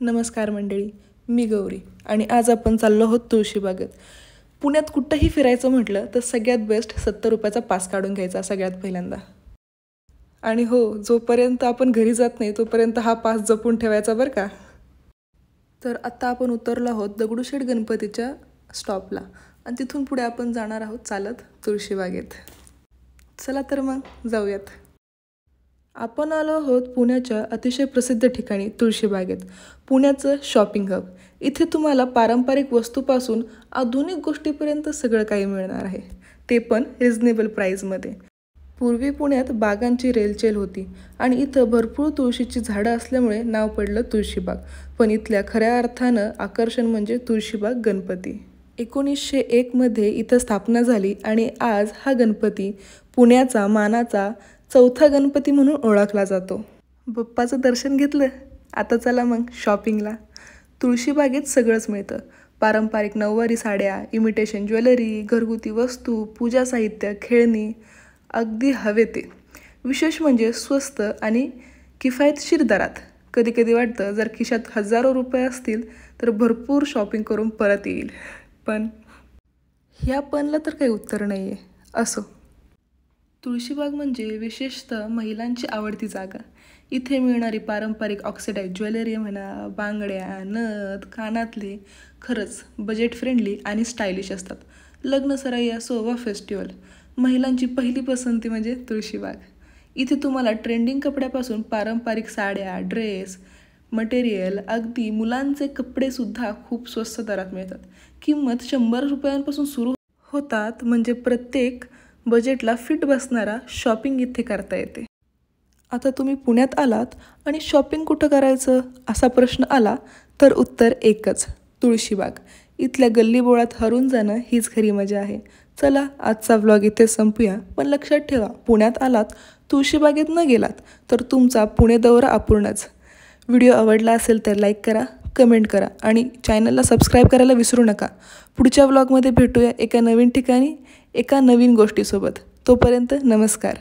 नमस्कार मंडळी, मी गौरी आणि आज आपण चाललो आहोत तुळशीबागेत. पुण्यात कुठंही फिरायचं म्हटलं तर सगळ्यात बेस्ट 70 रुपयाचा पास काढून घ्यायचा सगळ्यात पहिल्यांदा. आणि हो, जोपर्यंत आपण घरी जात नाही तोपर्यंत हा पास जपून ठेवायचा बरं का. तर आता आपण उतरलो आहोत दगडूशेठ गणपतीच्या स्टॉपला आणि तिथून पुढे आपण जाणार आहोत चालत तुळशीबागेत. चला तर मग जाऊयात. आपण आलो आहोत पुण्याच्या अतिशय प्रसिद्ध ठिकाणी तुळशीबागेत. पुण्याचं शॉपिंग हब. इथे तुम्हाला पारंपरिक वस्तूपासून आधुनिक गोष्टीपर्यंत सगळं काही मिळणार आहे, ते पण रिजनेबल प्राईजमध्ये. पूर्वी पुण्यात बागांची रेलचेल होती आणि इथं भरपूर तुळशीची झाडं असल्यामुळे नाव पडलं तुळशीबाग. पण इथल्या खऱ्या अर्थानं आकर्षण म्हणजे तुळशीबाग गणपती. 1901 मध्ये इथं स्थापना झाली आणि आज हा गणपती पुण्याचा मानाचा चौथा गणपती म्हणून ओळखला जातो. बाप्पाचं दर्शन घेतलं, आता चला मग शॉपिंगला. तुळशीबागेत सगळंच मिळतं. पारंपरिक नऊवारी साड्या, इमिटेशन ज्वेलरी, घरगुती वस्तू, पूजा साहित्य, खेळणी, अगदी हवे ते. विशेष म्हणजे स्वस्त आणि किफायतशीर दरात. कधी कधी वाटतं जर खिशात हजारो रुपये असतील तर भरपूर शॉपिंग करून परत येईल. पण ह्या पणला तर काही उत्तर नाही आहे. असो, तुळशीबाग म्हणजे विशेषतः महिलांची आवडती जागा. इथे मिळणारी पारंपरिक ऑक्सिडाईज ज्वेलरी म्हणा, बांगड्या, नथ, कानातले खरंच बजेट फ्रेंडली आणि स्टायलिश असतात. लग्न सराई असो वा फेस्टिवल, महिलांची पहिली पसंती म्हणजे तुळशीबाग. इथे तुम्हाला ट्रेंडिंग कपड्यापासून पारंपरिक साड्या, ड्रेस, मटेरियल, अगदी मुलांचे कपडेसुद्धा खूप स्वस्त दरात मिळतात. किंमत 100 रुपयांपासून सुरू होतात, म्हणजे प्रत्येक बजेटला फिट बसणारा शॉपिंग इथे करता येते. आता तुम्ही पुण्यात आलात आणि शॉपिंग कुठं करायचं असा प्रश्न आला तर उत्तर एकच, तुळशीबाग. इथल्या गल्लीबोळात हरून जाणं हीच खरी मजा आहे. चला आजचा व्लॉग इथे संपूया. पण लक्षात ठेवा, पुण्यात आलात, तुळशीबागेत न गेलात तर तुमचा पुणे दौरा अपूर्णच. व्हिडिओ आवडला असेल तर लाईक करा, कमेंट करा आणि चॅनलला सबस्क्राईब करायला विसरू नका. पुढच्या व्लॉगमध्ये भेटूया एका नवीन ठिकाणी, एका नवीन गोष्टीसोबत. तोपर्यंत नमस्कार.